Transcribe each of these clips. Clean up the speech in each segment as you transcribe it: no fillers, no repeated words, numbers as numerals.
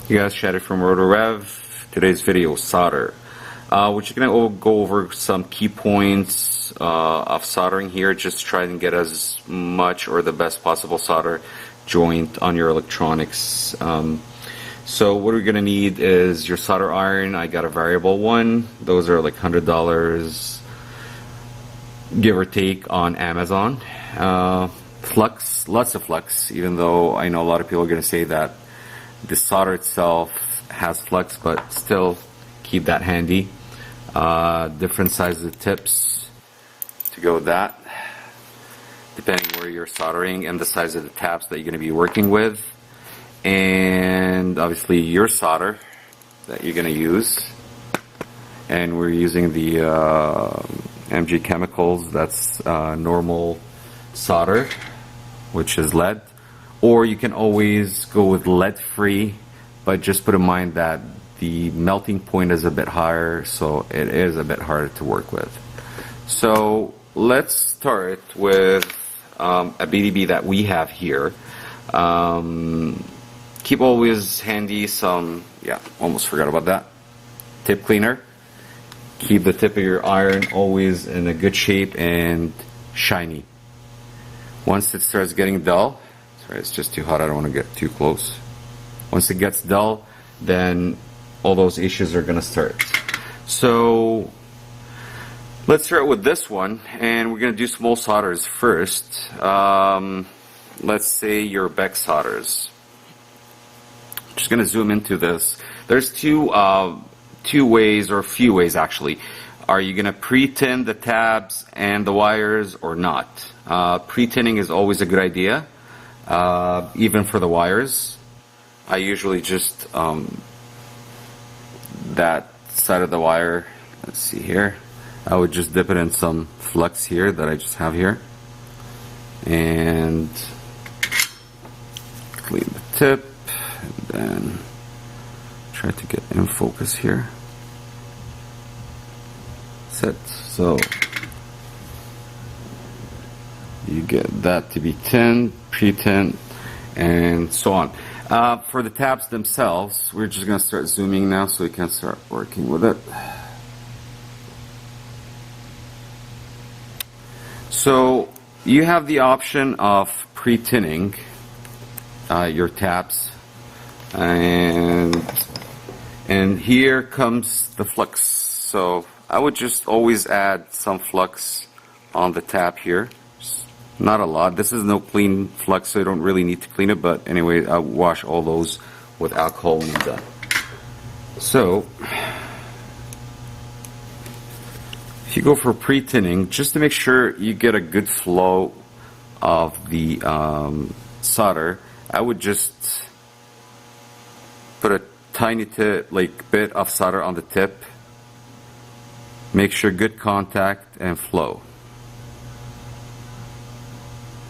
You guys, Shattered from RotoRev. Today's video is solder. We're just gonna go over some key points of soldering here. Just try and get as much or the best possible solder joint on your electronics. So what we're gonna need is your solder iron. I got a variable one. Those are like $100, give or take, on Amazon. Flux, lots of flux. Even though I know a lot of people are gonna say that the solder itself has flux, but still keep that handy. Different sizes of tips to go with that, depending where you're soldering and the size of the tabs that you're going to be working with, and obviously your solder that you're going to use. And we're using the MG Chemicals, that's normal solder, which is lead. Or you can always go with lead free, but just put in mind that the melting point is a bit higher, so it is a bit harder to work with. So let's start with a BDB that we have here. Keep always handy some, almost forgot about that, tip cleaner. Keep the tip of your iron always in a good shape and shiny. Once it starts getting dull, sorry, it's just too hot, I don't want to get too close. Once it gets dull, then all those issues are going to start. So let's start with this one, and we're going to do small solders first. Let's say your Beck solders. Just going to zoom into this. There's two ways, or a few ways actually. Are you going to pre-tin the tabs and the wires or not? Pre-tinning is always a good idea, even for the wires. I usually just that side of the wire, let's see here, I would just dip it in some flux here that I just have here and clean the tip, and then try to get in focus here. Set. So you get that to be tinned, pre-tinned, and so on. For the tabs themselves, we're just going to start zooming now so we can start working with it. So you have the option of pre-tinning your tabs, and here comes the flux. So I would just always add some flux on the tab here. Not a lot. This is no clean flux, so you don't really need to clean it, but anyway, I'll wash all those with alcohol when I'm done. So if you go for pre-tinning, just to make sure you get a good flow of the solder, I would just put a tiny bit of solder on the tip. Make sure good contact and flow.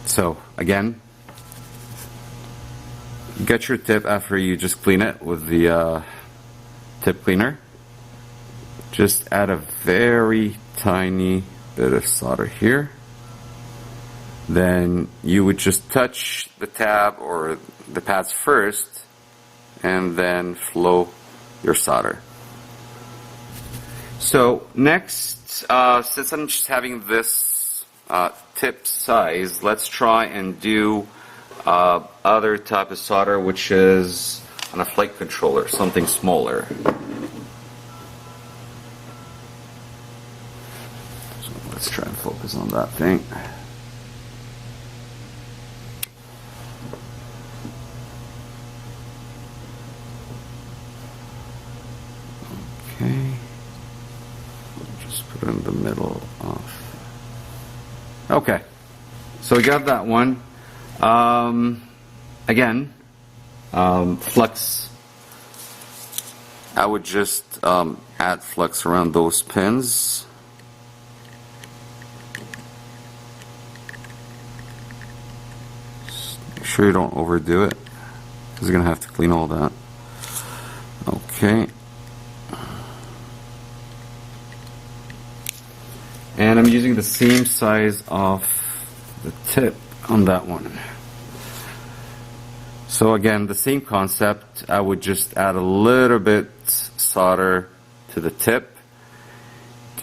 So again, get your tip after you just clean it with the tip cleaner. Just add a very tiny bit of solder here. Then you would just touch the tab or the pads first and then flow your solder. So next, since I'm just having this tip size, let's try and do other type of solder, which is on a flight controller, something smaller. So let's try and focus on that thing. Okay, just put it in the middle of. Okay, so we got that one. Again, flux. I would just add flux around those pins. Just make sure you don't overdo it, because you're going to have to clean all that. Okay. And I'm using the same size of the tip on that one. So again, the same concept. I would just add a little bit solder to the tip.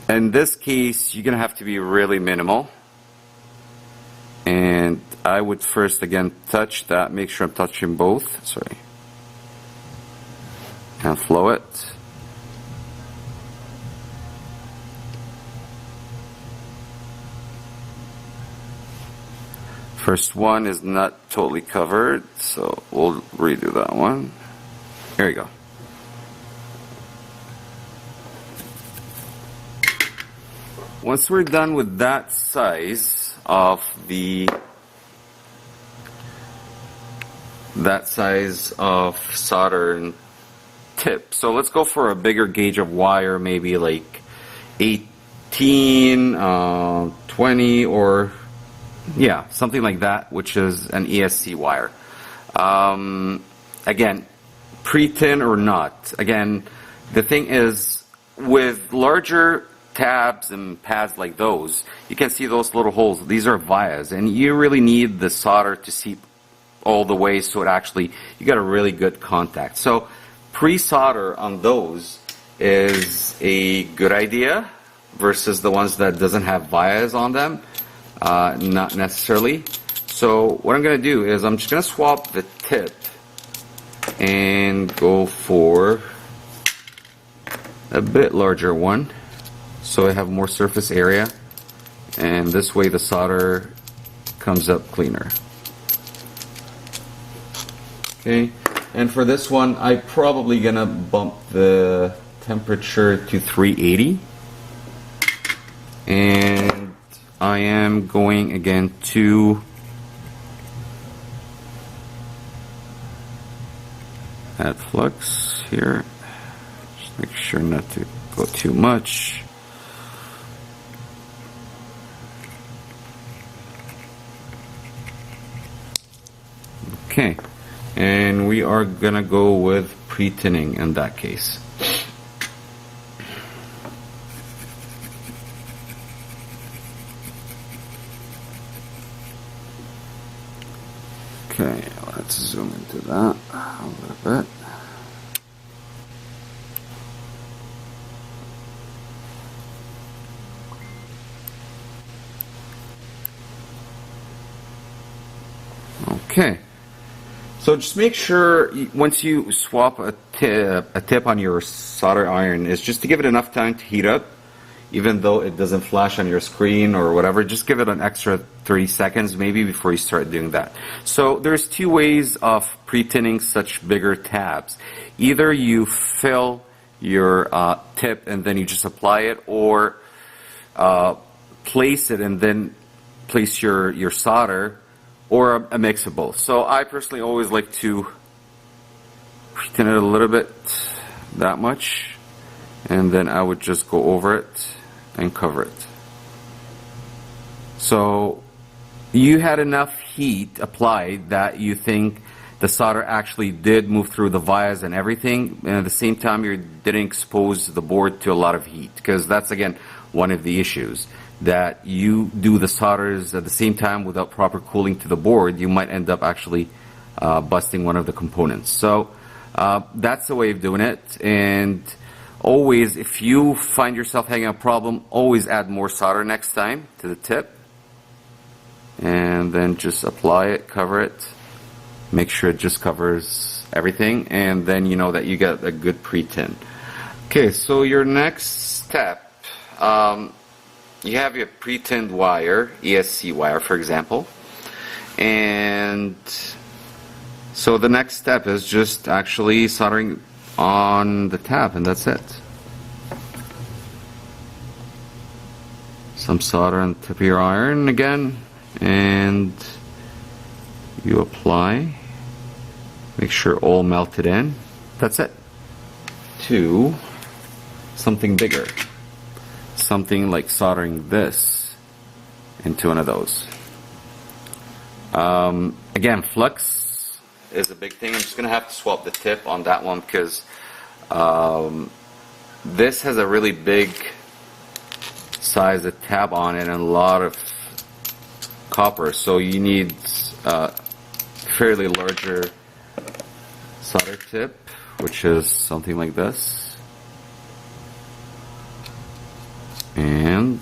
In this case, you're gonna have to be really minimal. And I would first again touch that, make sure I'm touching both, sorry. And flow it. First one is not totally covered, so we'll redo that one. Here we go. Once we're done with that size of solder tip, so let's go for a bigger gauge of wire, maybe like 18, 20, or yeah, something like that, which is an ESC wire. Again, pre-tin or not. Again, the thing is, with larger tabs and pads like those, you can see those little holes. These are vias, and you really need the solder to seep all the way, so it actually, you got a really good contact. So pre-solder on those is a good idea versus the ones that doesn't have vias on them. Not necessarily. So what I'm going to do is I'm just going to swap the tip and go for a bit larger one, so I have more surface area, and this way the solder comes up cleaner. Okay, and for this one I'm probably gonna bump the temperature to 380, and I am going again to add flux here. Just make sure not to go too much. Okay, and we are gonna go with pre-tinning in that case. Okay, let's zoom into that a little bit. Okay, so just make sure once you swap a tip on your solder iron is just to give it enough time to heat up. Even though it doesn't flash on your screen or whatever, just give it an extra 30 seconds maybe before you start doing that. So there's two ways of pre-tinning such bigger tabs. Either you fill your tip and then you just apply it, or place it and then place your solder, or a mix of both. So I personally always like to pre-tin it a little bit, that much, and then I would just go over it and cover it. So you had enough heat applied that you think the solder actually did move through the vias and everything, and at the same time you didn't expose the board to a lot of heat, because that's again one of the issues, that you do the solders at the same time without proper cooling to the board, you might end up actually busting one of the components. So that's the way of doing it. And always, if you find yourself having a problem, always add more solder next time to the tip, and then just apply it, cover it, make sure it just covers everything, and then you know that you got a good pre-tin. Okay, so your next step, you have your pre-tinned wire, ESC wire for example, and so the next step is just actually soldering on the tab, and that's it. Some solder on the tip of your iron again, and you apply, make sure all melted in. That's it. To something bigger, something like soldering this into one of those. Again, flux is a big thing. I'm just gonna have to swap the tip on that one because this has a really big size of tab on it and a lot of copper, so you need fairly larger solder tip, which is something like this. And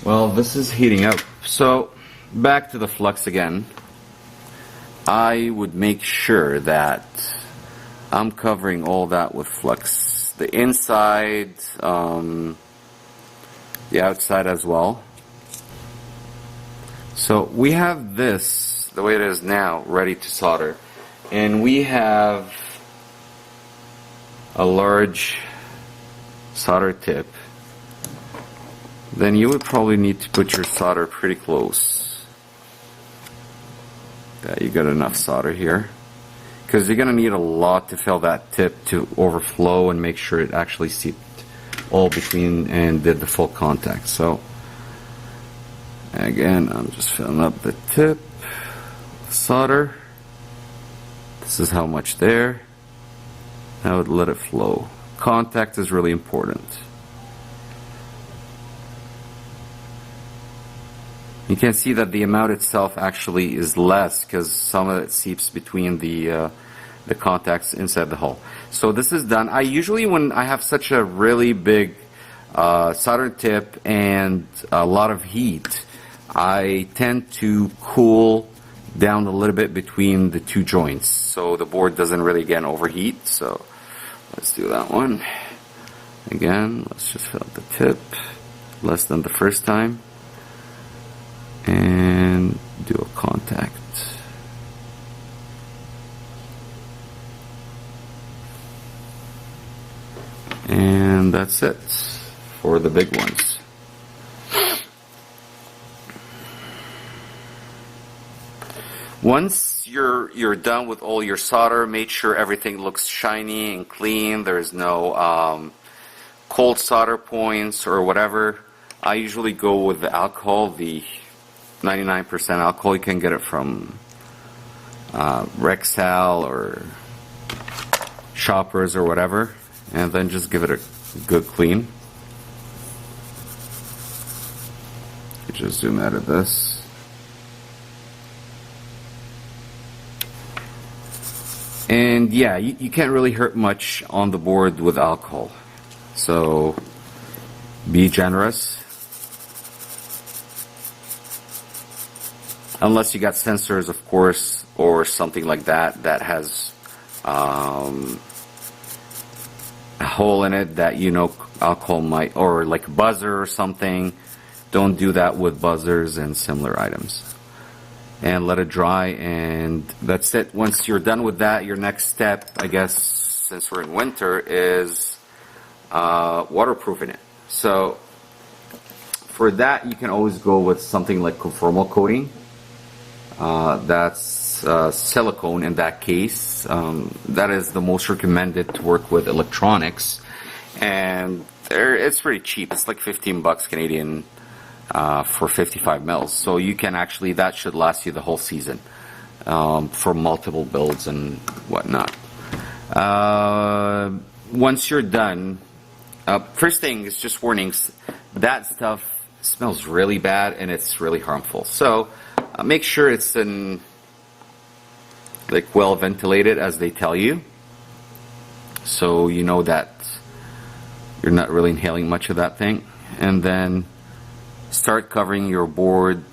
well, this is heating up. So back to the flux again. I would make sure that I'm covering all that with flux. The inside, the outside as well. So we have this, the way it is now, ready to solder. And we have a large solder tip. Then you would probably need to put your solder pretty close. Yeah, you got enough solder here. Because you're going to need a lot to fill that tip to overflow and make sure it actually seeped all between and did the full contact. So, again, I'm just filling up the tip, solder. This is how much there. I would let it flow. Contact is really important. You can see that the amount itself actually is less because some of it seeps between the contacts inside the hull. So this is done. I usually, when I have such a really big solder tip and a lot of heat, I tend to cool down a little bit between the two joints so the board doesn't really again overheat. So let's do that one. Again, let's just fill up the tip, less than the first time. And do a contact. And that's it for the big ones. Once you're done with all your solder, make sure everything looks shiny and clean. There's no cold solder points or whatever. I usually go with the alcohol, the 99% alcohol. You can get it from Rexall or Shoppers or whatever, and then just give it a good clean. Just zoom out of this. And yeah, you can't really hurt much on the board with alcohol, so be generous. Unless you got sensors, of course, or something like that that has a hole in it that you know alcohol might, or like a buzzer or something. Don't do that with buzzers and similar items. And let it dry, and that's it. Once you're done with that, your next step, I guess, since we're in winter, is waterproofing it. So for that, you can always go with something like conformal coating. That's silicone in that case. That is the most recommended to work with electronics, and it's pretty cheap. It's like 15 bucks Canadian for 55 mils. So you can actually, that should last you the whole season for multiple builds and whatnot. Once you're done, first thing is just warnings. That stuff smells really bad and it's really harmful. So make sure it's like well ventilated, as they tell you, so you know that you're not really inhaling much of that thing. And then start covering your board,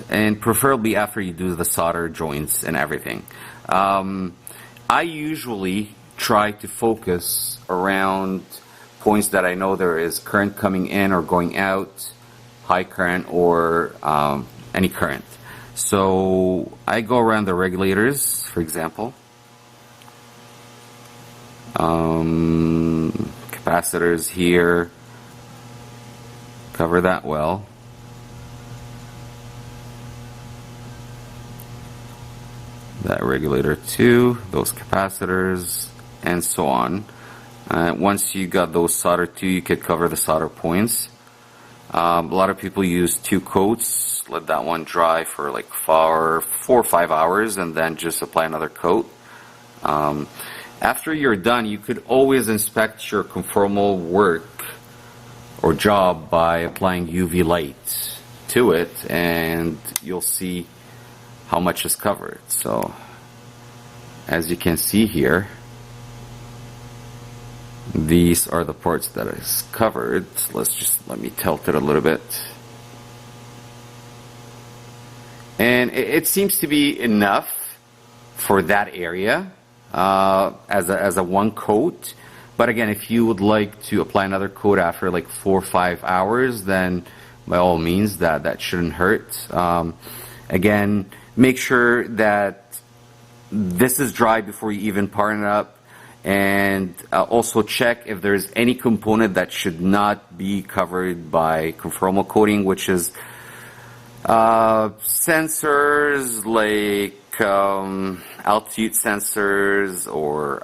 and preferably after you do the solder joints and everything. I usually try to focus around points that I know there is current coming in or going out, high current or any current. So I go around the regulators, for example, capacitors here, cover that well. That regulator too, those capacitors, and so on. Once you got those soldered too, you could cover the solder points. A lot of people use 2 coats. Let that one dry for like 4 or 5 hours, and then just apply another coat. After you're done, you could always inspect your conformal work or job by applying UV light to it, and you'll see how much is covered. So as you can see here, these are the parts that is covered. Let me tilt it a little bit. And it seems to be enough for that area as a one coat. But again, if you would like to apply another coat after like 4 or 5 hours, then by all means, that shouldn't hurt. Again, make sure that this is dry before you even partner it up, and also check if there's any component that should not be covered by conformal coating, which is sensors like altitude sensors or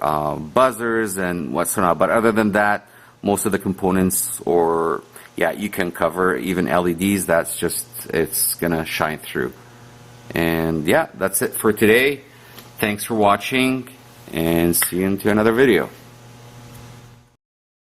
buzzers and whatnot. But other than that, most of the components, or yeah, you can cover even LEDs. That's just, it's gonna shine through. And yeah, that's it for today. Thanks for watching, and see you into another video.